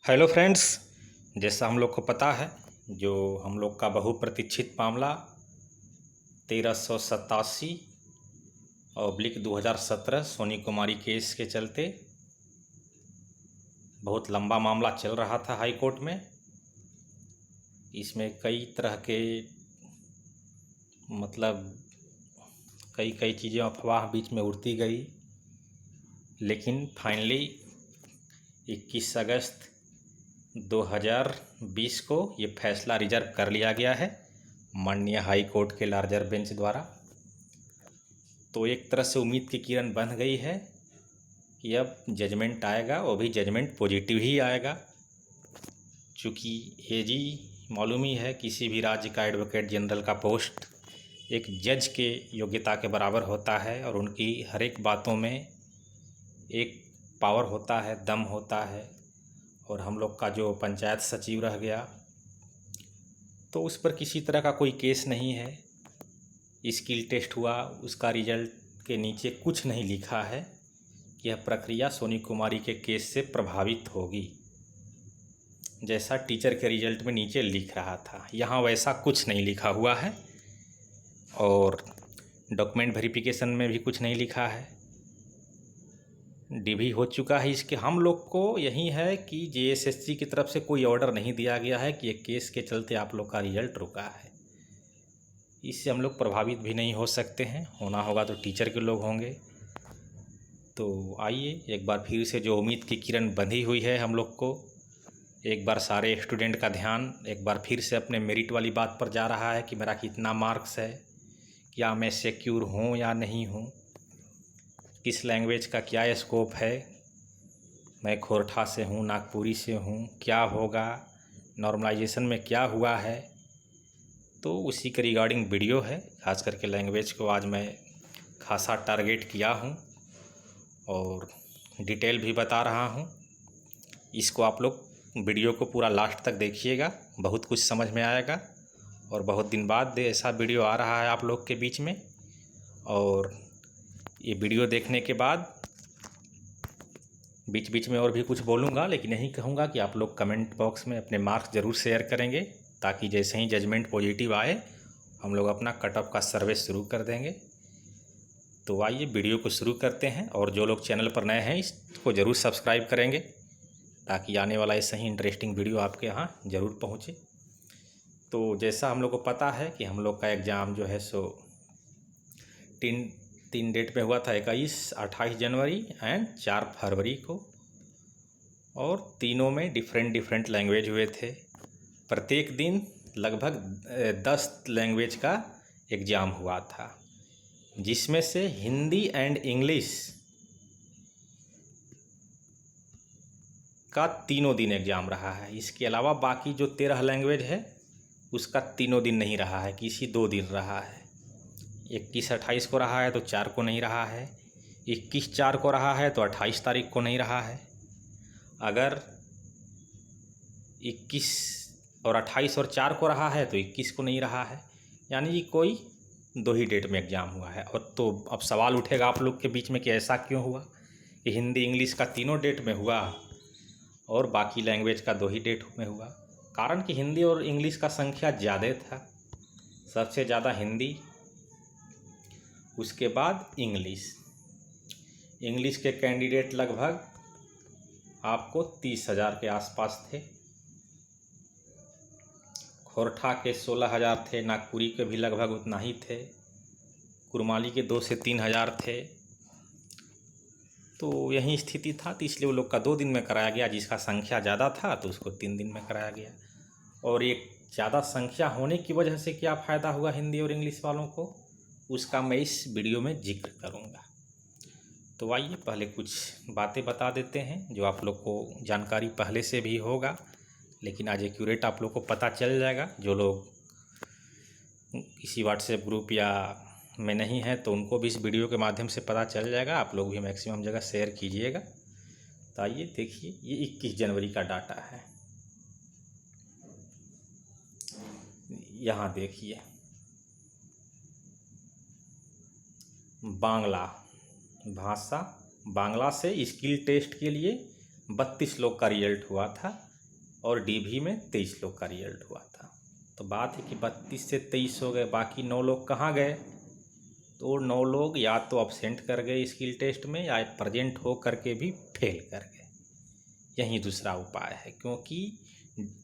Hello friends. जैसा हम लोग को पता है, जो हम लोग का बहुप्रतीक्षित मामला 1387/2017 सोनी कुमारी केस के चलते बहुत लंबा मामला चल रहा था हाई कोर्ट में। इसमें कई तरह के मतलब कई कई चीज़ें अफवाह बीच में उड़ती गई, लेकिन फाइनली 21 अगस्त 2020 को ये फैसला रिजर्व कर लिया गया है माननीय हाई कोर्ट के लार्जर बेंच द्वारा। तो एक तरह से उम्मीद की किरण बन गई है कि अब जजमेंट आएगा, वो भी जजमेंट पॉजिटिव ही आएगा। चूँकि एजी मालूम ही है, किसी भी राज्य का एडवोकेट जनरल का पोस्ट एक जज के योग्यता के बराबर होता है और उनकी हर एक बातों में एक पावर होता है, दम होता है। और हम लोग का जो पंचायत सचिव रह गया, तो उस पर किसी तरह का कोई केस नहीं है। स्किल टेस्ट हुआ, उसका रिजल्ट के नीचे कुछ नहीं लिखा है कि यह प्रक्रिया सोनी कुमारी के केस से प्रभावित होगी, जैसा टीचर के रिजल्ट में नीचे लिख रहा था। यहाँ वैसा कुछ नहीं लिखा हुआ है और डॉक्यूमेंट वेरिफिकेशन में भी कुछ नहीं लिखा है। डिभी हो चुका है। इसके हम लोग को यही है कि जेएसएससी की तरफ से कोई ऑर्डर नहीं दिया गया है कि ये केस के चलते आप लोग का रिजल्ट रुका है। इससे हम लोग प्रभावित भी नहीं हो सकते हैं। होना होगा तो टीचर के लोग होंगे। तो आइए एक बार फिर से जो उम्मीद की किरण बंधी हुई है हम लोग को, एक बार सारे स्टूडेंट का ध्यान एक बार फिर से अपने मेरिट वाली बात पर जा रहा है कि मेरा कितना मार्क्स है, क्या मैं सिक्योर हूँ या नहीं हूँ, किस लैंग्वेज का क्या स्कोप है, मैं खोरठा से हूँ, नागपुरी से हूँ, क्या होगा, नॉर्मलाइजेशन में क्या हुआ है। तो उसी के रिगार्डिंग वीडियो है। खास करके लैंग्वेज को आज मैं खासा टारगेट किया हूँ और डिटेल भी बता रहा हूँ। इसको आप लोग वीडियो को पूरा लास्ट तक देखिएगा, बहुत कुछ समझ में आएगा। और बहुत दिन बाद ऐसा वीडियो आ रहा है आप लोग के बीच में, और ये वीडियो देखने के बाद बीच बीच में और भी कुछ बोलूँगा, लेकिन यही कहूँगा कि आप लोग कमेंट बॉक्स में अपने मार्क्स ज़रूर शेयर करेंगे, ताकि जैसे ही जजमेंट पॉजिटिव आए हम लोग अपना कट ऑफ का सर्वे शुरू कर देंगे। तो आइए वीडियो को शुरू करते हैं। और जो लोग चैनल पर नए हैं इसको ज़रूर सब्सक्राइब करेंगे, ताकि आने वाला ऐसा ही इंटरेस्टिंग वीडियो आपके यहाँ ज़रूर पहुँचे। तो जैसा हम लोग को पता है कि हम लोग का एग्ज़ाम जो है सो तीन डेट में हुआ था, 21, 28 जनवरी एंड 4 फरवरी को। और तीनों में डिफरेंट लैंग्वेज हुए थे। प्रत्येक दिन लगभग 10 लैंग्वेज का एग्ज़ाम हुआ था, जिसमें से हिंदी एंड इंग्लिश का तीनों दिन एग्ज़ाम रहा है। इसके अलावा बाकी जो 13 लैंग्वेज है उसका तीनों दिन नहीं रहा है, किसी 2 दिन रहा है। 21-28 को रहा है तो 4 को नहीं रहा है, 21-4 को रहा है तो 28 तारीख को नहीं रहा है। अगर 21 और 28 और 4 को रहा है तो 21 को नहीं रहा है, यानी कि कोई 2 ही डेट में एग्ज़ाम हुआ है। और तो अब सवाल उठेगा आप लोग के बीच में कि ऐसा क्यों हुआ कि हिंदी इंग्लिश का तीनों डेट में हुआ और बाकी लैंग्वेज का 2 ही डेट में हुआ। कारण कि हिंदी और इंग्लिश का संख्या ज़्यादा था, सबसे ज़्यादा हिंदी, उसके बाद इंग्लिश। इंग्लिश के कैंडिडेट लगभग आपको 30,000 के आसपास थे, खोरठा के 16,000 थे, नागपुरी के भी लगभग उतना ही थे, कुरमाली के 2 से 3,000 थे। तो यही स्थिति था, तो इसलिए वो लोग का 2 दिन में कराया गया। जिसका संख्या ज़्यादा था तो उसको 3 दिन में कराया गया। और एक ज़्यादा संख्या होने की वजह से क्या फ़ायदा हुआ हिंदी और इंग्लिश वालों को, उसका मैं इस वीडियो में जिक्र करूँगा। तो आइए पहले कुछ बातें बता देते हैं जो आप लोग को जानकारी पहले से भी होगा, लेकिन आज एक्यूरेट आप लोग को पता चल जाएगा। जो लोग किसी व्हाट्सएप ग्रुप या में नहीं है तो उनको भी इस वीडियो के माध्यम से पता चल जाएगा। आप लोग भी मैक्सिमम जगह शेयर कीजिएगा। तो आइए देखिए, ये 21 जनवरी का डाटा है। यहाँ देखिए, बांग्ला भाषा, बांग्ला से स्किल टेस्ट के लिए 32 लोग का रिजल्ट हुआ था, और डीभी में 23 लोग का रिजल्ट हुआ था। तो बात है कि 32 से 23 हो गए, बाकी 9 लोग कहाँ गए? तो 9 लोग या तो अब्सेंट कर गए स्किल टेस्ट में या प्रेजेंट हो करके भी फेल कर गए। यही दूसरा उपाय है, क्योंकि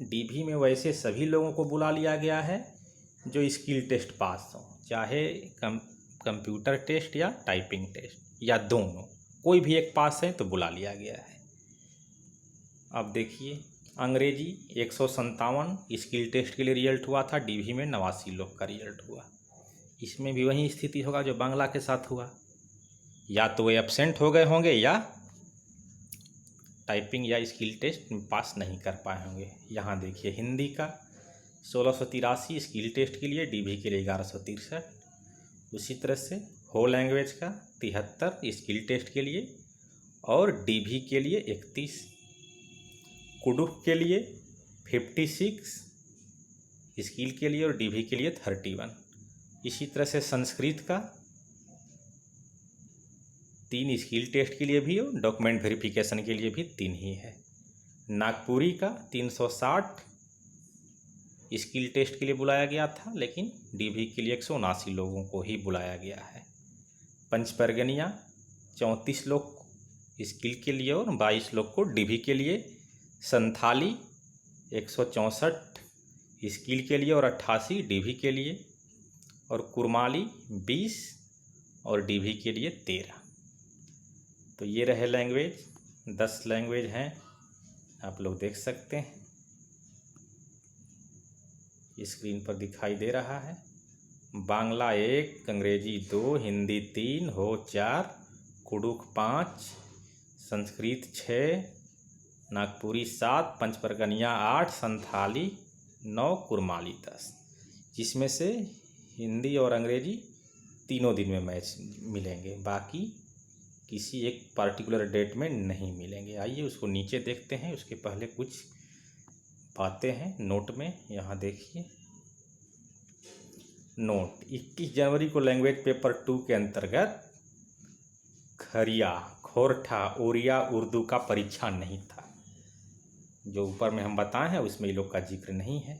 डीभी में वैसे सभी लोगों को बुला लिया गया है जो स्किल टेस्ट पास हो, चाहे कंप्यूटर टेस्ट या टाइपिंग टेस्ट या दोनों, कोई भी एक पास है तो बुला लिया गया है। अब देखिए, अंग्रेजी 157 स्किल टेस्ट के लिए रिजल्ट हुआ था, डीभी में 89 लोग का रिजल्ट हुआ। इसमें भी वही स्थिति होगा जो बांग्ला के साथ हुआ, या तो वे एब्सेंट हो गए होंगे या टाइपिंग या स्किल टेस्ट पास नहीं कर पाए होंगे। यहाँ देखिए, हिंदी का 1683 स्किल टेस्ट के लिए, डीभी के लिए 1163। उसी तरह से हो लैंग्वेज का 73 स्किल टेस्ट के लिए और डीभी के लिए 31, कुडुख के लिए 56 स्किल के लिए और डीभी के लिए 31। इसी तरह से संस्कृत का 3 स्किल टेस्ट के लिए भी और डॉक्यूमेंट वेरिफिकेशन के लिए भी 3 ही है। नागपुरी का 360 स्किल टेस्ट के लिए बुलाया गया था, लेकिन डीभी के लिए 179 लोगों को ही बुलाया गया है। पंचपरगनिया 34 लोग स्किल के लिए और 22 लोग को डीभी के लिए। संथाली 164 स्किल के लिए और 88 डीभी के लिए। और कुरमाली 20 और डीभी के लिए 13। तो ये रहे लैंग्वेज, 10 लैंग्वेज हैं, आप लोग देख सकते हैं, स्क्रीन पर दिखाई दे रहा है। बांग्ला 1, अंग्रेजी 2, हिंदी 3, हो 4, कुडुख 5, संस्कृत 6, नागपुरी 7, पंचपरगनिया 8, संथाली 9, कुरमाली 10। जिसमें से हिंदी और अंग्रेजी तीनों दिन में मैच मिलेंगे, बाकी किसी एक पार्टिकुलर डेट में नहीं मिलेंगे। आइए उसको नीचे देखते हैं, उसके पहले कुछ बातें हैं नोट में। यहाँ देखिए नोट, 21 जनवरी को लैंग्वेज पेपर 2 के अंतर्गत खरिया, खोरठा, ओरिया उर्दू का परीक्षा नहीं था। जो ऊपर में हम बताए हैं उसमें ये लोग का जिक्र नहीं है।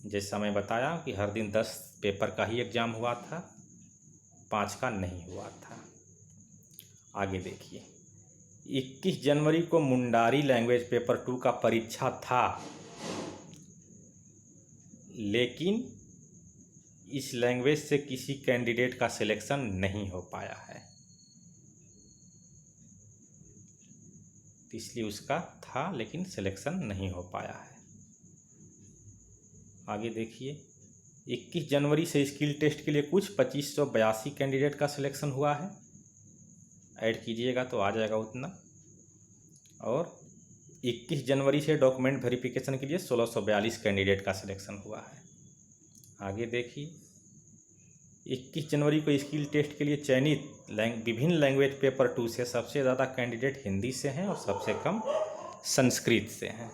जैसा मैं बताया कि हर दिन 10 पेपर का ही एग्ज़ाम हुआ था, 5 का नहीं हुआ था। आगे देखिए, 21 जनवरी को मुंडारी लैंग्वेज पेपर 2 का परीक्षा था, लेकिन इस लैंग्वेज से किसी कैंडिडेट का सिलेक्शन नहीं हो पाया है, इसलिए उसका था लेकिन सिलेक्शन नहीं हो पाया है। आगे देखिए, 21 जनवरी से स्किल टेस्ट के लिए कुछ 2582 कैंडिडेट का सिलेक्शन हुआ है, ऐड कीजिएगा तो आ जाएगा उतना। और 21 जनवरी से डॉक्यूमेंट वेरिफिकेशन के लिए 1642 कैंडिडेट का सिलेक्शन हुआ है। आगे देखिए, 21 जनवरी को स्किल टेस्ट के लिए चयनित विभिन्न लैंग्वेज पेपर 2 से सबसे ज़्यादा कैंडिडेट हिंदी से हैं और सबसे कम संस्कृत से हैं।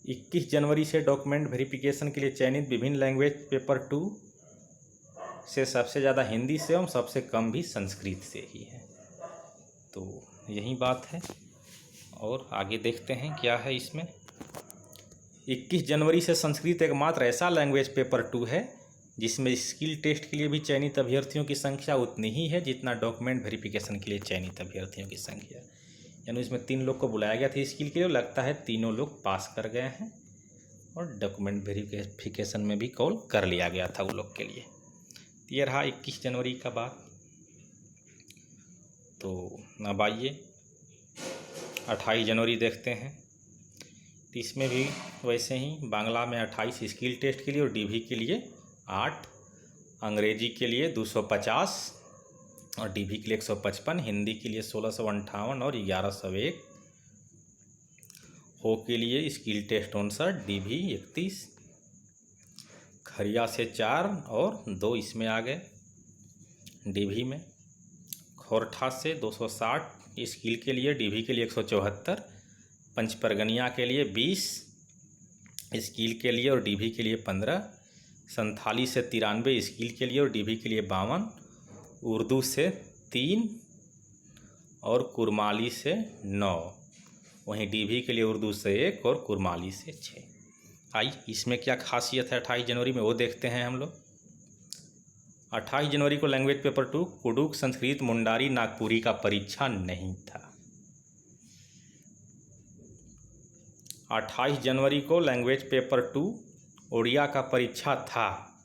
21 जनवरी से डॉक्यूमेंट वेरिफिकेशन के लिए चयनित विभिन्न लैंग्वेज पेपर 2 से सबसे ज़्यादा हिंदी से और सबसे कम भी संस्कृत से ही है। तो यही बात है, और आगे देखते हैं क्या है इसमें। 21 जनवरी से संस्कृत एकमात्र ऐसा लैंग्वेज पेपर 2 है जिसमें स्किल टेस्ट के लिए भी चयनित अभ्यर्थियों की संख्या उतनी ही है जितना डॉक्यूमेंट वेरिफिकेशन के लिए चयनित अभ्यर्थियों की संख्या। यानी इसमें 3 लोग को बुलाया गया था स्किल के लिए, लगता है तीनों लोग पास कर गए हैं और डॉक्यूमेंट वेरिफिकेशन में भी कॉल कर लिया गया था वो लोग के लिए। ये रहा 21 जनवरी का बात। तो अब आइए 28 जनवरी देखते हैं। तो इसमें भी वैसे ही बांग्ला में 28 स्किल टेस्ट के लिए और डीभी के लिए 8, अंग्रेजी के लिए 250 और डीभी के लिए 155, हिंदी के लिए 1658 और 1101, हो के लिए स्किल टेस्ट 59, डीभी 31, खरिया से 4 और 2 इसमें आ गए डीभी में। खोरठा से 260 स्किल के लिए, डीभी के लिए 174, पंचपरगनिया के लिए 20 स्किल के लिए और डीभी के लिए 15, संथाली से 93 स्किल के लिए और डीभी के लिए 52, उर्दू से 3 और कुरमाली से 9 वहीं डीभी के लिए उर्दू से 1 और कुरमाली से 6। आइए इसमें क्या खासियत है 28 जनवरी में वो देखते हैं हम लोग। 28 जनवरी को लैंग्वेज पेपर 2 कुडुख संस्कृत मुंडारी नागपुरी का परीक्षा नहीं था। 28 जनवरी को लैंग्वेज पेपर 2 उड़िया का परीक्षा था,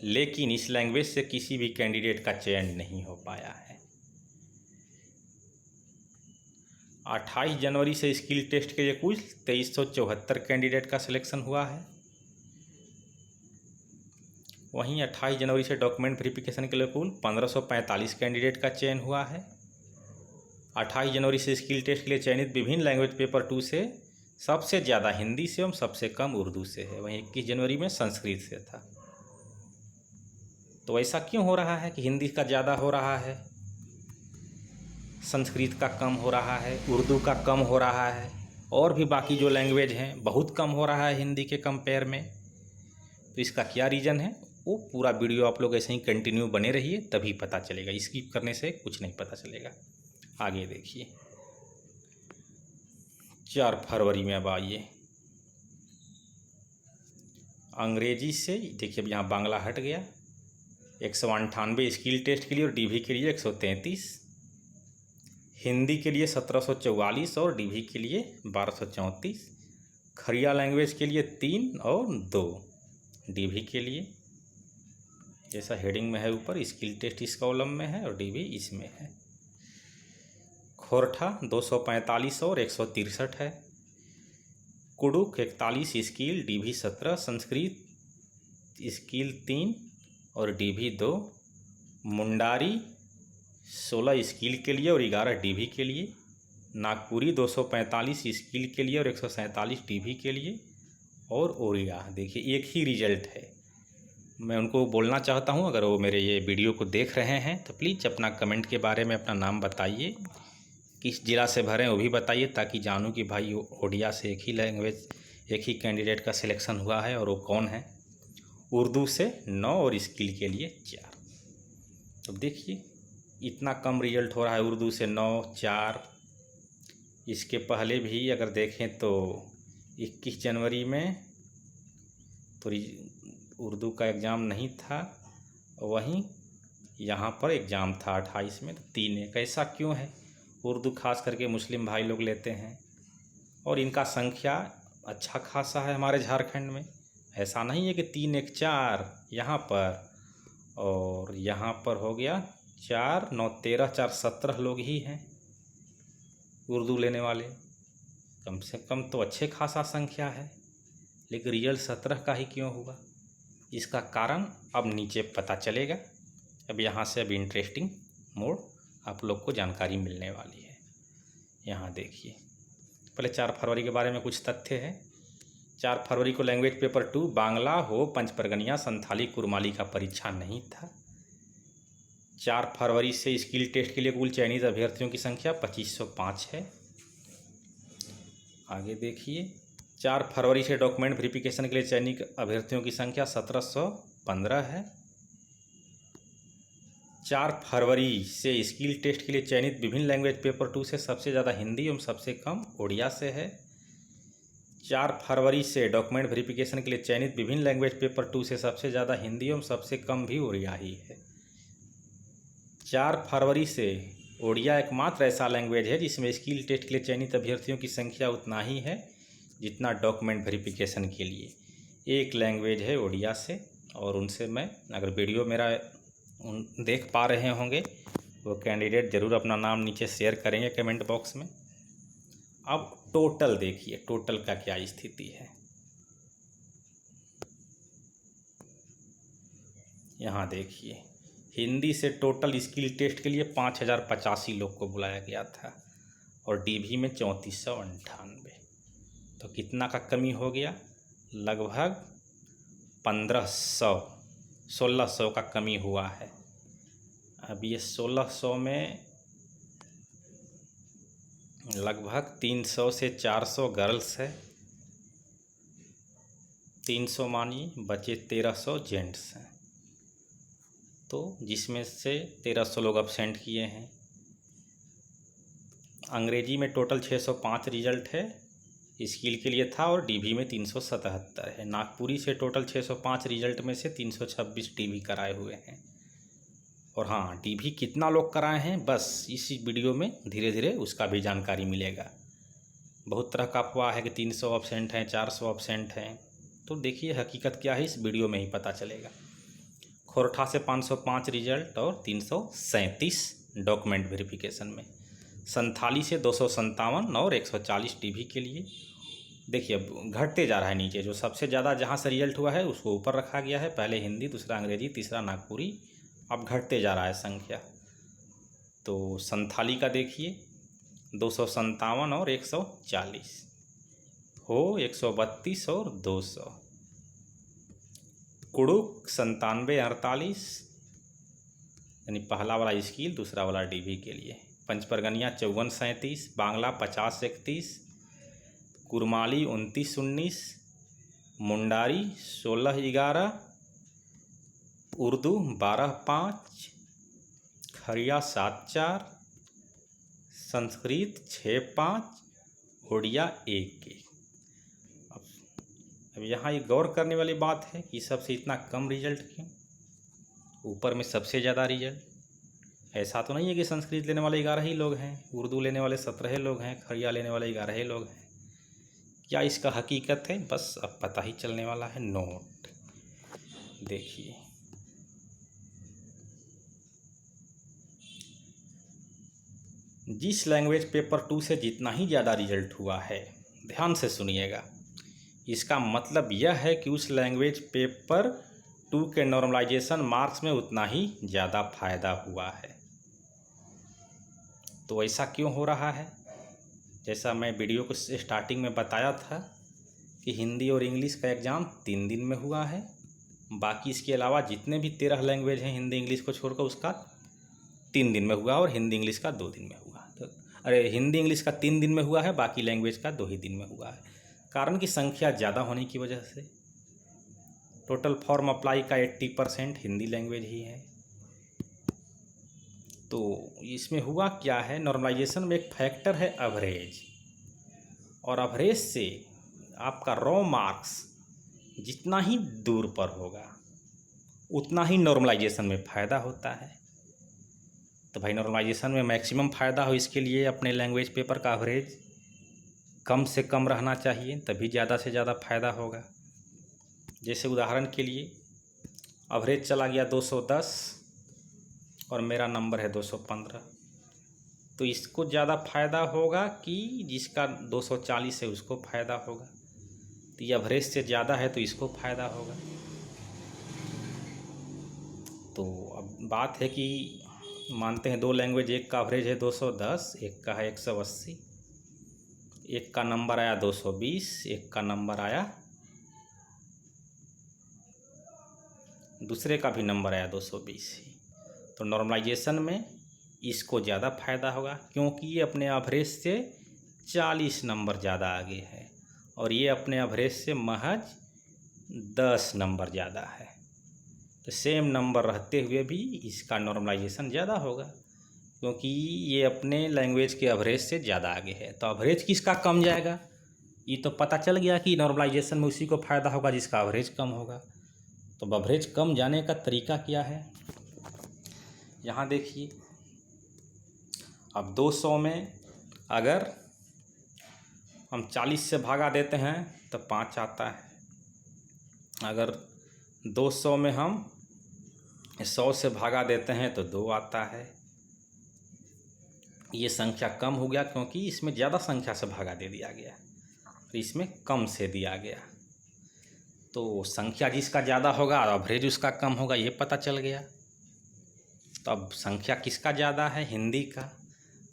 लेकिन इस लैंग्वेज से किसी भी कैंडिडेट का चयन नहीं हो पाया है। 28 जनवरी से स्किल टेस्ट के लिए कुल 2374 कैंडिडेट का सिलेक्शन हुआ है। वहीं 28 जनवरी से डॉक्यूमेंट वेरिफिकेशन के लिए कुल 1545 कैंडिडेट का चयन हुआ है। 28 जनवरी से स्किल टेस्ट के लिए चयनित विभिन्न लैंग्वेज पेपर 2 से सबसे ज़्यादा हिंदी से एवं सबसे कम उर्दू से है। वहीं 21 जनवरी में संस्कृत से था। तो ऐसा क्यों हो रहा है कि हिंदी का ज़्यादा हो रहा है, संस्कृत का कम हो रहा है, उर्दू का कम हो रहा है, और भी बाकी जो लैंग्वेज हैं बहुत कम हो रहा है हिंदी के कंपेयर में? तो इसका क्या रीज़न है, वो पूरा वीडियो आप लोग ऐसे ही कंटिन्यू बने रहिए, तभी पता चलेगा। स्किप करने से कुछ नहीं पता चलेगा। आगे देखिए 4 फरवरी में अब आइए अंग्रेजी से, देखिए अब यहाँ बांग्ला हट गया। 198 स्किल टेस्ट के लिए और डीवी के लिए 133, हिंदी के लिए 1744 और डीवी के लिए 1234, खरिया लैंग्वेज के लिए 3 और 2 डीवी के लिए। जैसा हेडिंग में है ऊपर, स्किल टेस्ट इस कॉलम में है और डीवी इसमें है। खोरठा 245 और 163 है। Kurukh 41 skill, DV 17, Sanskrit skill 3 और डीवी 2, मुंडारी 16 स्किल के लिए और 11 डीवी के लिए, नागपुरी 245 स्किल के लिए और 147 डीवी के लिए, और ओरिया देखिए एक ही रिजल्ट है। मैं उनको बोलना चाहता हूं, अगर वो मेरे ये वीडियो को देख रहे हैं तो प्लीज़ अपना कमेंट के बारे में अपना नाम बताइए, किस ज़िला से भरें वो भी बताइए, ताकि जानूं कि भाई ओडिया से एक ही लैंग्वेज एक ही कैंडिडेट का सिलेक्शन हुआ है और वो कौन है। उर्दू से 9 और स्किल के लिए 4। तो देखिए इतना कम रिजल्ट हो रहा है, उर्दू से 9, 4। इसके पहले भी अगर देखें तो 21 जनवरी में तो उर्दू का एग्ज़ाम नहीं था, वहीं यहाँ पर एग्ज़ाम था 28 में, तो 3-1। ऐसा क्यों है? उर्दू खास करके मुस्लिम भाई लोग लेते हैं और इनका संख्या अच्छा खासा है हमारे झारखंड में। ऐसा नहीं है कि 3-1 4 यहाँ पर, और यहाँ पर हो गया 4 9 13 4 17 लोग ही हैं उर्दू लेने वाले। कम से कम तो अच्छे खासा संख्या है, लेकिन रिजल्ट 17 का ही क्यों हुआ? इसका कारण अब नीचे पता चलेगा। अब यहाँ से अब इंटरेस्टिंग मोड़ आप लोग को जानकारी मिलने वाली है। यहाँ देखिए पहले 4 फरवरी के बारे में कुछ तथ्य है। 4 फरवरी को लैंग्वेज पेपर 2 बांग्ला हो पंचपरगनिया संथाली कुरमाली का परीक्षा नहीं था। 4 फरवरी से स्किल टेस्ट के लिए कुल चयनित अभ्यर्थियों की संख्या 2505 है। आगे देखिए 4 फरवरी से डॉक्यूमेंट वेरिफिकेशन के लिए चयनित अभ्यर्थियों की संख्या 1715 है। 4 फरवरी से स्किल टेस्ट के लिए चयनित विभिन्न लैंग्वेज पेपर 2 से सबसे ज़्यादा हिंदी एवं सबसे कम ओडिया से है। 4 फरवरी से डॉक्यूमेंट वेरिफिकेशन के लिए चयनित विभिन्न लैंग्वेज पेपर 2 से सबसे ज़्यादा हिंदी एवं सबसे कम भी ओडिया ही है। 4 फरवरी से ओडिया एकमात्र ऐसा लैंग्वेज है जिसमें स्किल टेस्ट के लिए चयनित अभ्यर्थियों की संख्या उतना ही है जितना डॉक्यूमेंट वेरिफिकेशन के लिए। एक लैंग्वेज है ओडिया से, और उनसे मैं अगर वीडियो मेरा देख पा रहे होंगे वो कैंडिडेट ज़रूर अपना नाम नीचे शेयर करेंगे कमेंट बॉक्स में। अब टोटल देखिए, टोटल का क्या स्थिति है। यहाँ देखिए हिंदी से टोटल स्किल टेस्ट के लिए 5085 लोग को बुलाया गया था और डीवी में 3498। तो कितना का कमी हो गया? लगभग 1600 का कमी हुआ है। अब ये 1600 में लगभग 300 से 400 गर्ल्स है, 300 मानिए, बचे 1300 जेंट्स हैं। तो जिसमें से 1300 लोग अब्सेंट किए हैं अंग्रेजी में टोटल 605 रिजल्ट है, स्किल के लिए था, और डीवी में 377 है। नागपुरी से टोटल 605 रिजल्ट में से 326 डीवी कराए हुए हैं। और हाँ, डीवी कितना लोग कराए हैं बस इसी वीडियो में धीरे धीरे उसका भी जानकारी मिलेगा। बहुत तरह का अफवाह है कि 300 एब्सेंट हैं, 400 एब्सेंट हैं, तो देखिए हकीकत क्या है इस वीडियो में ही पता चलेगा। खोरठा से 505 रिजल्ट और 337 डॉक्यूमेंट वेरिफिकेशन में। संथाली से 257 और 140 डीवी के लिए। देखिए अब घटते जा रहा है नीचे, जो सबसे ज़्यादा जहाँ से रिजल्ट हुआ है उसको ऊपर रखा गया है, पहले हिंदी, दूसरा अंग्रेजी, तीसरा नागपुरी, अब घटते जा रहा है संख्या। तो संथाली का देखिए 257 और 140 हो 132 और 200। कुड़ुक 97 48, यानी पहला वाला स्किल, दूसरा वाला डीवी के लिए। पंचपरगनिया 54 37, बांग्ला 50 31, कुरमाली 29 19, मुंडारी 16 11, उर्दू 12 5, खरिया 7 4, संस्कृत 6 5, उड़िया 1 1। अब यहाँ ये गौर करने वाली बात है कि सबसे इतना कम रिजल्ट क्यों, ऊपर में सबसे ज़्यादा रिजल्ट। ऐसा तो नहीं है कि संस्कृत लेने वाले 11 ही लोग हैं, उर्दू लेने वाले 17 लोग हैं, खरिया लेने वाले 11 लोग हैं। क्या इसका हकीकत है, बस अब पता ही चलने वाला है। नोट देखिए, जिस लैंग्वेज पेपर 2 से जितना ही ज़्यादा रिजल्ट हुआ है, ध्यान से सुनिएगा, इसका मतलब यह है कि उस लैंग्वेज पेपर 2 के नॉर्मलाइजेशन मार्क्स में उतना ही ज़्यादा फायदा हुआ है। तो ऐसा क्यों हो रहा है? जैसा मैं वीडियो को स्टार्टिंग में बताया था कि हिंदी और इंग्लिश का एग्ज़ाम 3 दिन में हुआ है, बाकी इसके अलावा जितने भी 13 लैंग्वेज हैं हिंदी इंग्लिश को छोड़कर उसका 3 दिन में हुआ, और हिंदी इंग्लिश का 2 दिन में हुआ। तो हिंदी इंग्लिश का 3 दिन में हुआ है, बाकी लैंग्वेज का 2 ही दिन में हुआ है। कारण की संख्या ज़्यादा होने की वजह से। टोटल फॉर्म अप्लाई का 80% हिंदी लैंग्वेज ही है। तो इसमें हुआ क्या है, नॉर्मलाइजेशन में एक फैक्टर है एवरेज, और एवरेज से आपका रॉ मार्क्स जितना ही दूर पर होगा उतना ही नॉर्मलाइजेशन में फ़ायदा होता है। तो भाई नॉर्मलाइजेशन में मैक्सिमम फ़ायदा हो, इसके लिए अपने लैंग्वेज पेपर का एवरेज कम से कम रहना चाहिए, तभी ज़्यादा से ज़्यादा फ़ायदा होगा। जैसे उदाहरण के लिए एवरेज चला गया 210 और मेरा नंबर है 215, तो इसको ज़्यादा फ़ायदा होगा कि जिसका 240 है उसको फ़ायदा होगा। तो ये एवरेज से ज़्यादा है तो इसको फ़ायदा होगा। तो अब बात है कि मानते हैं 2 लैंग्वेज, एक का एवरेज है 210, एक का है 180, एक का नंबर आया 220, एक का नंबर आया, दूसरे का भी नंबर आया 220 ही। तो नॉर्मलाइजेशन में इसको ज़्यादा फ़ायदा होगा, क्योंकि ये अपने एवरेज से 40 नंबर ज़्यादा आगे है, और ये अपने एवरेज से महज 10 नंबर ज़्यादा है। तो सेम नंबर रहते हुए भी इसका नॉर्मलाइजेशन ज़्यादा होगा, क्योंकि ये अपने लैंग्वेज के एवरेज से ज़्यादा आगे है। तो एवरेज किसका कम जाएगा, ये तो पता चल गया कि नॉर्मलाइजेशन में उसी को फ़ायदा होगा जिसका एवरेज कम होगा। तो एवरेज कम जाने का तरीका क्या है, यहाँ देखिए। अब 200 में अगर हम 40 से भागा देते हैं तो 5 आता है। अगर 200 में हम 100 से भागा देते हैं तो 2 आता है। ये संख्या कम हो गया क्योंकि इसमें ज़्यादा संख्या से भागा दे दिया गया, तो इसमें कम से दिया गया। तो संख्या जिसका ज़्यादा होगा एवरेज उसका कम होगा, ये पता चल गया। तो अब संख्या किसका ज़्यादा है, हिंदी का।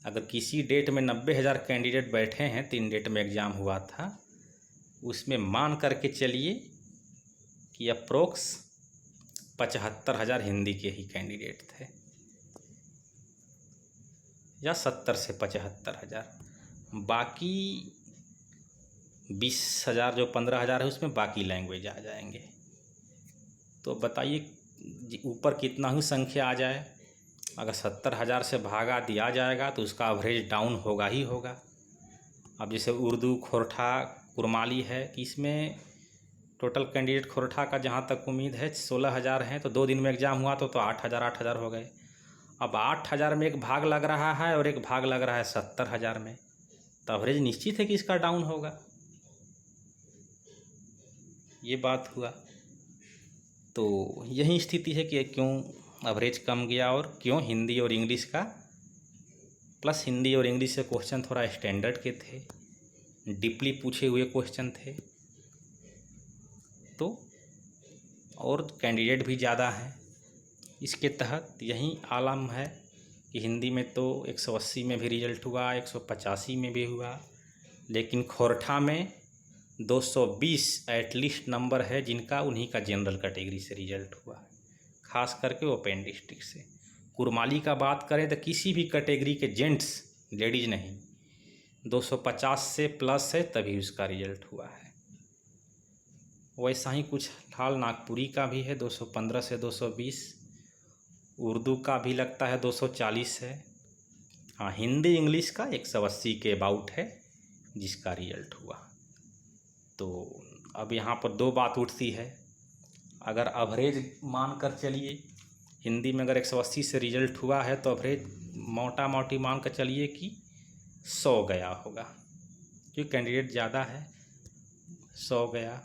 अगर किसी डेट में 90,000 कैंडिडेट बैठे हैं, 3 डेट में एग्ज़ाम हुआ था, उसमें मान करके चलिए कि अप्रोक्स 75,000 हिंदी के ही कैंडिडेट थे, या 70 से 75,000। बाकी 20,000 जो 15,000 है उसमें बाकी लैंग्वेज आ जाएंगे। तो बताइए ऊपर कितना ही संख्या आ जाए, अगर 70,000 से भागा दिया जाएगा तो उसका एवरेज डाउन होगा ही होगा। अब जैसे उर्दू, खोरठा, कुरमाली है, इसमें टोटल कैंडिडेट खोरठा का जहाँ तक उम्मीद है 16,000 हैं, तो 2 दिन में एग्ज़ाम हुआ तो 8,000 हो गए। अब 8,000 में एक भाग लग रहा है और एक भाग लग रहा है 70,000 में, तो एवरेज निश्चित है कि इसका डाउन होगा। ये बात हुआ। तो यही स्थिति है कि क्यों एवरेज कम गया और क्यों हिंदी और इंग्लिश का, प्लस हिंदी और इंग्लिश से क्वेश्चन थोड़ा स्टैंडर्ड के थे, डीपली पूछे हुए क्वेश्चन थे, तो और कैंडिडेट भी ज़्यादा हैं। इसके तहत यही आलम है कि हिंदी में तो 180 में भी रिजल्ट हुआ, 185 में भी हुआ, लेकिन खोरठा में 220 एटलीस्ट नंबर है जिनका, उन्हीं का जनरल कैटेगरी से रिजल्ट हुआ, खास करके ओपन डिस्ट्रिक्ट से। कुरमाली का बात करें तो किसी भी कैटेगरी के जेंट्स, लेडीज नहीं, 250 से प्लस है तभी उसका रिजल्ट हुआ है। वैसा ही कुछ हाल नागपुरी का भी है, 215 से 220। उर्दू का भी लगता है 240 है। हाँ, हिंदी इंग्लिश का 180 के अबाउट है जिसका रिजल्ट हुआ। तो अब यहाँ पर 2 बात उठती है। अगर एवरेज मान कर चलिए, हिंदी में अगर 180 से रिजल्ट हुआ है तो एवरेज मोटा मोटी मान कर चलिए कि 100 गया होगा, क्योंकि कैंडिडेट ज़्यादा है, 100 गया।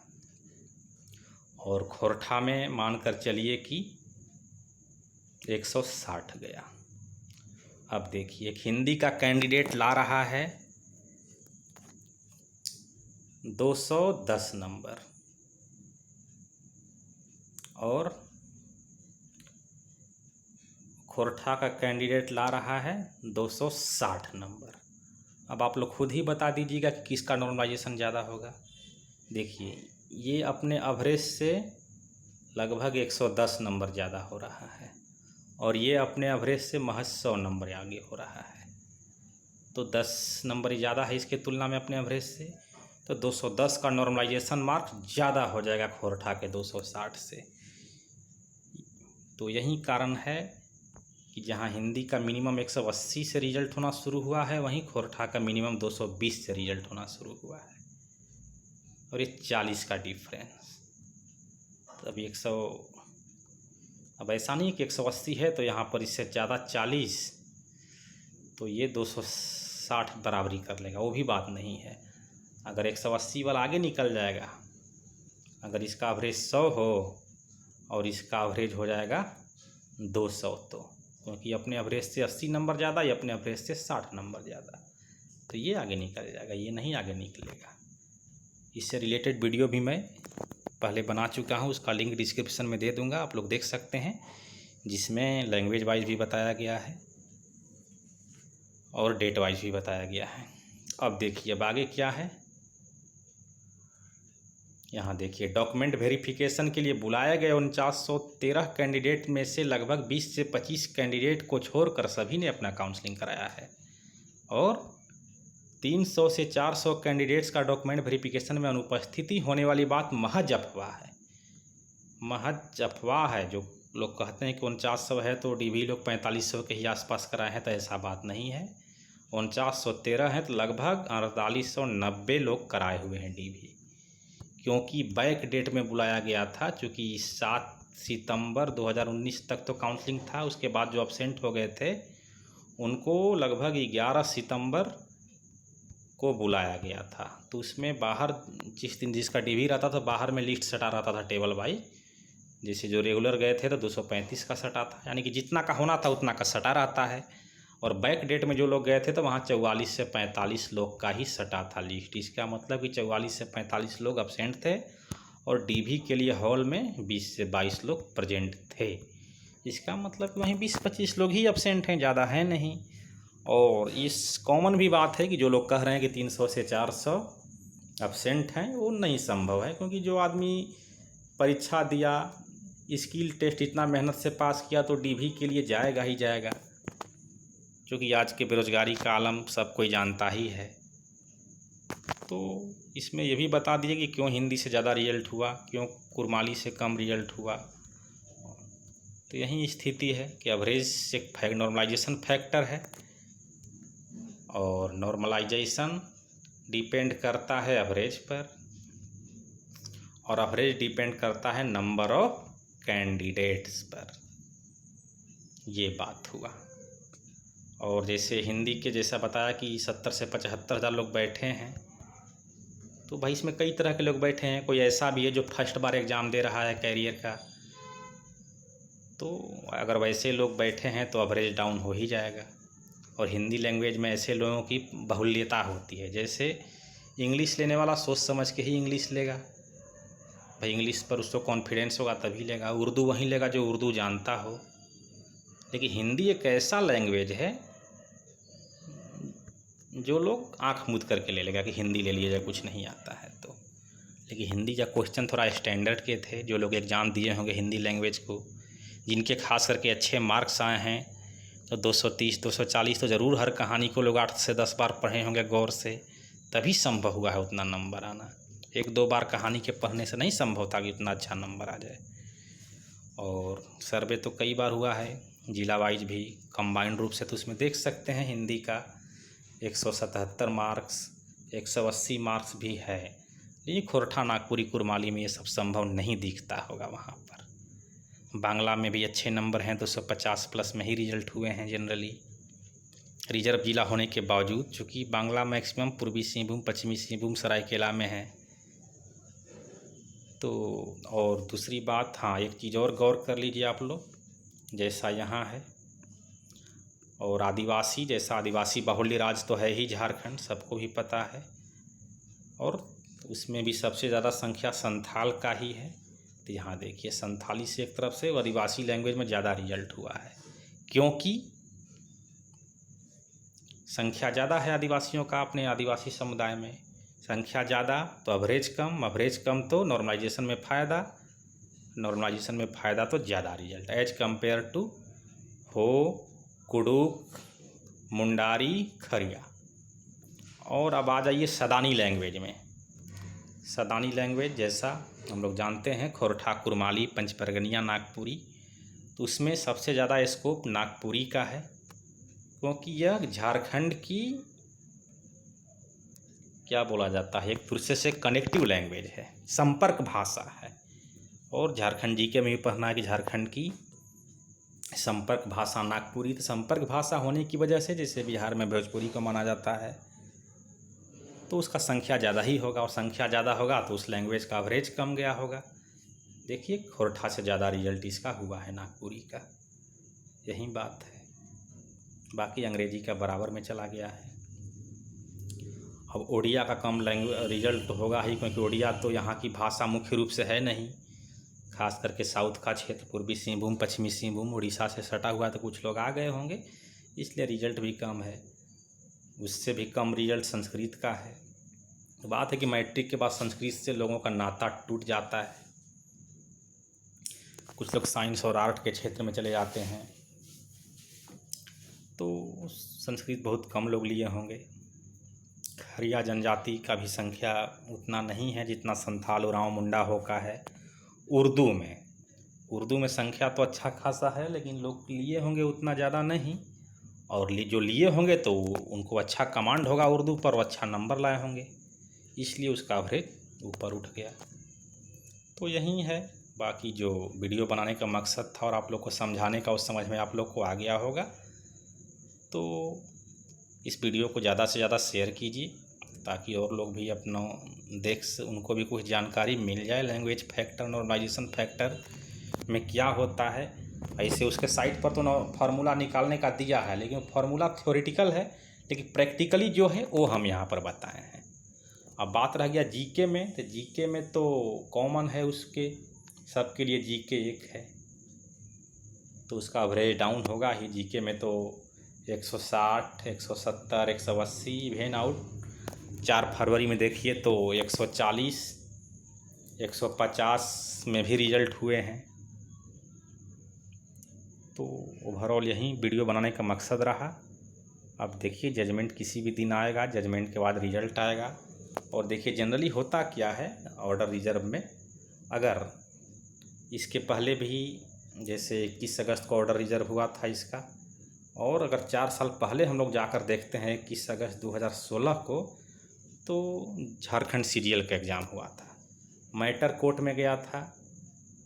और खोरठा में मान कर चलिए कि 160 गया। अब देखिए, एक हिंदी का कैंडिडेट ला रहा है 210 नंबर और खोरठा का कैंडिडेट ला रहा है 260 नंबर। अब आप लोग खुद ही बता दीजिएगा कि किसका नॉर्मलाइजेशन ज़्यादा होगा। देखिए, ये अपने एवरेज से लगभग 110 नंबर ज़्यादा हो रहा है और ये अपने एवरेज से महज 100 नंबर आगे हो रहा है, तो 10 नंबर ज़्यादा है इसके तुलना में अपने एवरेज से। तो 210 का नॉर्मलाइजेशन मार्क ज़्यादा हो जाएगा खोरठा के 260 से। तो यही कारण है कि जहाँ हिंदी का मिनिमम 180 से रिजल्ट होना शुरू हुआ है, वहीं खोरठा का मिनिमम 220 से रिजल्ट होना शुरू हुआ है, और ये 40 का डिफरेंस। अब 100, अब ऐसा नहीं कि 180 है तो यहाँ पर इससे ज़्यादा 40, तो ये 260 बराबरी कर लेगा, वो भी बात नहीं है। अगर 180 वाला आगे निकल जाएगा, अगर इसका एवरेज 100 हो और इसका एवरेज हो जाएगा 200, तो क्योंकि अपने एवरेज से 80 नंबर ज़्यादा, ये अपने एवरेज से 60 नंबर ज़्यादा, तो ये आगे निकल जाएगा, ये नहीं आगे निकलेगा। इससे रिलेटेड वीडियो भी मैं पहले बना चुका हूँ, उसका लिंक डिस्क्रिप्शन में दे दूँगा, आप लोग देख सकते हैं, जिसमें लैंग्वेज वाइज भी बताया गया है और डेट वाइज भी बताया गया है। अब देखिए, अब आगे क्या है, यहाँ देखिए, डॉक्यूमेंट वेरिफिकेशन के लिए बुलाए गए 4913 कैंडिडेट में से लगभग 20 से 25 कैंडिडेट को छोड़कर सभी ने अपना काउंसलिंग कराया है, और 300 से 400 कैंडिडेट्स का डॉक्यूमेंट वेरिफिकेशन में अनुपस्थिति होने वाली बात महज अफवाह है। महज अफवाह है। जो लोग कहते हैं कि 4900 है तो डीवी लोग 4500 के ही आसपास कराए हैं, तो ऐसा बात नहीं है। 4913 है तो लगभग 4890 लोग कराए हुए हैं डीवी, क्योंकि बैक डेट में बुलाया गया था, चूँकि 7 सितंबर 2019 तक तो काउंसलिंग था, उसके बाद जो अब्सेंट हो गए थे उनको लगभग 11 सितंबर को बुलाया गया था। तो उसमें बाहर जिस दिन जिसका डीवी रहता था, बाहर में लिस्ट सटा रहता था टेबल वाइज। जैसे जो रेगुलर गए थे तो 235 का सटा था, यानी कि जितना का होना था उतना का सटा रहता है। और बैक डेट में जो लोग गए थे तो वहाँ 44 से 45 लोग का ही सटा था लिस्ट। इसका मतलब कि 44 से 45 लोग अब्सेंट थे और डीवी के लिए हॉल में 20 से 22 लोग प्रेजेंट थे। इसका मतलब वहीं 20-25 लोग ही अब्सेंट हैं, ज़्यादा है नहीं। और इस कॉमन भी बात है कि जो लोग कह रहे हैं कि 300 से 400 अब्सेंट हैं, वो नहीं संभव है, क्योंकि जो आदमी परीक्षा दिया, स्किल टेस्ट इतना मेहनत से पास किया, तो डीवी के लिए जाएगा ही जाएगा, क्योंकि आज के बेरोजगारी का आलम सब कोई जानता ही है। तो इसमें ये भी बता दिए कि क्यों हिंदी से ज़्यादा रिजल्ट हुआ, क्यों कुरमाली से कम रिजल्ट हुआ। तो यही स्थिति है कि एवरेज एक नॉर्मलाइजेशन फैक्टर है, और नॉर्मलाइजेशन डिपेंड करता है एवरेज पर, और एवरेज डिपेंड करता है नंबर ऑफ कैंडिडेट्स पर। ये बात हुआ। और जैसे हिंदी के जैसा बताया कि 70 से 75 हज़ार लोग बैठे हैं, तो भाई इसमें कई तरह के लोग बैठे हैं। कोई ऐसा भी है जो फर्स्ट बार एग्ज़ाम दे रहा है कैरियर का, तो अगर वैसे लोग बैठे हैं तो एवरेज डाउन हो ही जाएगा। और हिंदी लैंग्वेज में ऐसे लोगों की बहुल्यता होती है, जैसे इंग्लिश लेने वाला सोच समझ के ही इंग्लिश लेगा, भाई इंग्लिश पर उसको कॉन्फिडेंस होगा तभी लेगा। उर्दू वहीं लेगा जो उर्दू जानता हो। लेकिन हिंदी एक ऐसा लैंग्वेज है जो लोग आंख मूंद करके ले लेगा कि हिंदी ले लीजिए, कुछ नहीं आता है तो। लेकिन हिंदी का क्वेश्चन थोड़ा स्टैंडर्ड के थे। जो लोग एग्ज़ाम दिए होंगे हिंदी लैंग्वेज को, जिनके खास करके अच्छे मार्क्स आए हैं, तो 230 240 तो ज़रूर हर कहानी को लोग 8 से 10 बार पढ़े होंगे गौर से, तभी संभव हुआ है उतना नंबर आना। 1-2 बार कहानी के पढ़ने से नहीं संभव था कि इतना अच्छा नंबर आ जाए। और सर्वे तो कई बार हुआ है, जिला वाइज भी, कंबाइंड रूप से। तो उसमें देख सकते हैं हिंदी का 177 मार्क्स, 180 मार्क्स भी है। लेकिन खोरठा, नागपुरी, कुरमाली में ये सब संभव नहीं दिखता होगा वहाँ पर। बांग्ला में भी अच्छे नंबर हैं, 250 प्लस में ही रिजल्ट हुए हैं जनरली, रिजर्व जिला होने के बावजूद। चूँकि बांग्ला मैक्सिमम पूर्वी सिंहभूम, पश्चिमी सिंहभूम, सरायकेला में है। तो और दूसरी बात, हाँ एक चीज़ और गौर कर लीजिए आप लोग, जैसा यहाँ है, और आदिवासी, जैसा आदिवासी बाहुल्य राज्य तो है ही झारखंड, सबको भी पता है, और उसमें भी सबसे ज़्यादा संख्या संथाल का ही है। तो यहाँ देखिए संथाली से एक तरफ से आदिवासी लैंग्वेज में ज़्यादा रिजल्ट हुआ है, क्योंकि संख्या ज़्यादा है आदिवासियों का अपने आदिवासी समुदाय में। संख्या ज़्यादा तो एवरेज कम, एवरेज कम तो नॉर्मलाइजेशन में फ़ायदा, नॉर्मलाइजेशन में फ़ायदा तो ज़्यादा रिजल्ट एज कंपेयर टू हो, कुडुक, मुंडारी, खरिया। और अब आ जाइए सदानी लैंग्वेज में। सदानी लैंग्वेज जैसा हम लोग जानते हैं, खोरठा, कुरमाली, पंचपरगनिया, नागपुरी, तो उसमें सबसे ज़्यादा स्कोप नागपुरी का है, क्योंकि यह झारखंड की क्या बोला जाता है, एक दूसरे से कनेक्टिव लैंग्वेज है, संपर्क भाषा है। और झारखंड जीके में भी पढ़ना है कि झारखंड की संपर्क भाषा नागपुरी। तो संपर्क भाषा होने की वजह से, जैसे बिहार में भोजपुरी को माना जाता है, तो उसका संख्या ज़्यादा ही होगा, और संख्या ज़्यादा होगा तो उस लैंग्वेज का एवरेज कम गया होगा। देखिए खोरठा से ज़्यादा रिजल्ट इसका हुआ है, नागपुरी का। यही बात है, बाकी अंग्रेजी का बराबर में चला गया है। अब ओडिया का कम रिजल्ट होगा ही, क्योंकि ओडिया तो यहाँ की भाषा मुख्य रूप से है नहीं, खास करके साउथ का क्षेत्र, पूर्वी सिंहभूम, पश्चिमी सिंहभूम, उड़ीसा से सटा हुआ, तो कुछ लोग आ गए होंगे, इसलिए रिजल्ट भी कम है। उससे भी कम रिजल्ट संस्कृत का है। तो बात है कि मैट्रिक के बाद संस्कृत से लोगों का नाता टूट जाता है, कुछ लोग साइंस और आर्ट के क्षेत्र में चले जाते हैं, तो संस्कृत बहुत कम लोग लिए होंगे। खरिया जनजाति का भी संख्या उतना नहीं है जितना संथाल, उरांव, मुंडा हो का है। उर्दू में संख्या तो अच्छा खासा है, लेकिन लोग लिए होंगे उतना ज़्यादा नहीं, और जो लिए होंगे तो उनको अच्छा कमांड होगा उर्दू पर, वो अच्छा नंबर लाए होंगे, इसलिए उसका एवरेज ऊपर उठ गया। तो यही है, बाकी जो वीडियो बनाने का मकसद था और आप लोग को समझाने का, उस समझ में आप लोग को आ गया होगा। तो इस वीडियो को ज़्यादा से ज़्यादा शेयर कीजिए, ताकि और लोग भी अपना उनको भी कुछ जानकारी मिल जाए लैंग्वेज फैक्टर, नॉर्मलाइजेशन फैक्टर में क्या होता है। ऐसे उसके साइट पर तो फार्मूला निकालने का दिया है, लेकिन फार्मूला थ्योरेटिकल है, लेकिन प्रैक्टिकली जो है वो हम यहाँ पर बताए हैं। अब बात रह गया जीके में, तो जीके में तो कॉमन है, उसके सबके लिए जीके एक है, तो उसका एवरेज डाउन होगा ही। जीके में तो 160, 170, 180, इवेन आउट 4 फरवरी में देखिए तो 140, 150 में भी रिजल्ट हुए हैं। तो ओवरऑल यही वीडियो बनाने का मकसद रहा। अब देखिए जजमेंट किसी भी दिन आएगा, जजमेंट के बाद रिजल्ट आएगा। और देखिए जनरली होता क्या है ऑर्डर रिजर्व में, अगर इसके पहले भी जैसे 21 अगस्त को ऑर्डर रिजर्व हुआ था इसका, और अगर 4 साल पहले हम लोग जाकर देखते हैं 21 अगस्त 2016 को, तो झारखंड सीजीएल का एग्ज़ाम हुआ था, मैटर कोर्ट में गया था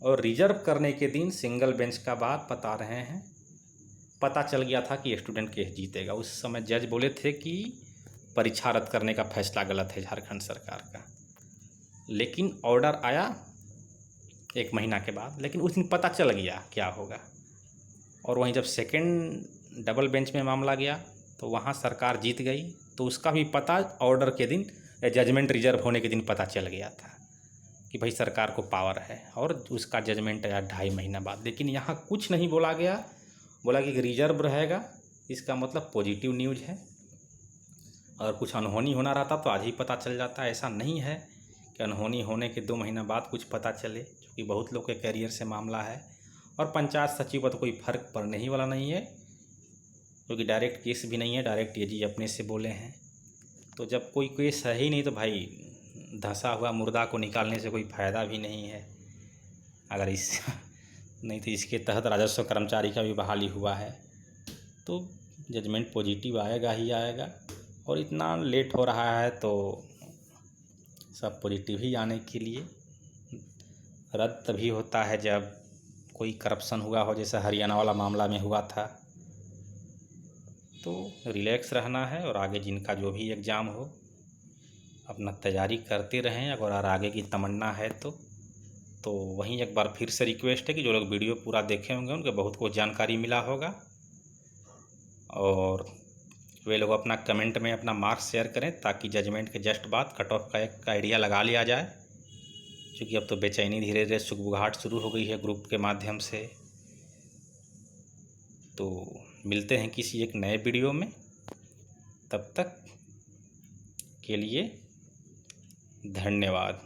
और रिजर्व करने के दिन सिंगल बेंच का बात बता रहे हैं, पता चल गया था कि स्टूडेंट केस जीतेगा। उस समय जज बोले थे कि परीक्षा रद्द करने का फैसला गलत है झारखंड सरकार का, लेकिन ऑर्डर आया 1 महीना के बाद, लेकिन उस दिन पता चल गया क्या होगा। और वहीं जब सेकेंड डबल बेंच में मामला गया तो वहाँ सरकार जीत गई, तो उसका भी पता ऑर्डर के दिन, जजमेंट रिजर्व होने के दिन पता चल गया था कि भाई सरकार को पावर है, और उसका जजमेंट आया 2.5 महीना बाद। लेकिन यहाँ कुछ नहीं बोला गया, बोला कि रिजर्व रहेगा, इसका मतलब पॉजिटिव न्यूज़ है, और कुछ अनहोनी होना रहता तो आज ही पता चल जाता। ऐसा नहीं है कि अनहोनी होने के 2 महीना बाद कुछ पता चले, क्योंकि बहुत लोग के कैरियर से मामला है, और पंचायत सचिव पर तो कोई फ़र्क पड़ने ही वाला नहीं है, क्योंकि डायरेक्ट केस भी नहीं है, डायरेक्ट एजी अपने से बोले हैं। तो जब कोई केस है ही नहीं तो भाई धंसा हुआ मुर्दा को निकालने से कोई फ़ायदा भी नहीं है। अगर इस नहीं तो इसके तहत राजस्व कर्मचारी का भी बहाली हुआ है, तो जजमेंट पॉजिटिव आएगा ही आएगा। और इतना लेट हो रहा है तो सब पॉजिटिव ही आने के लिए। रद्द तभी होता है जब कोई करप्शन हुआ हो, जैसा हरियाणा वाला मामला में हुआ था। तो रिलैक्स रहना है, और आगे जिनका जो भी एग्ज़ाम हो अपना तैयारी करते रहें। अगर आगे की तमन्ना है तो वहीं एक बार फिर से रिक्वेस्ट है कि जो लोग वीडियो पूरा देखे होंगे उनके बहुत कुछ जानकारी मिला होगा, और वे लोग अपना कमेंट में अपना मार्क्स शेयर करें, ताकि जजमेंट के जस्ट बाद कट ऑफ का एक आइडिया लगा लिया जाए। क्योंकि अब तो बेचैनी धीरे धीरे सुगबुगाहट शुरू हो गई है ग्रुप के माध्यम से। तो मिलते हैं किसी एक नए वीडियो में, तब तक के लिए धन्यवाद।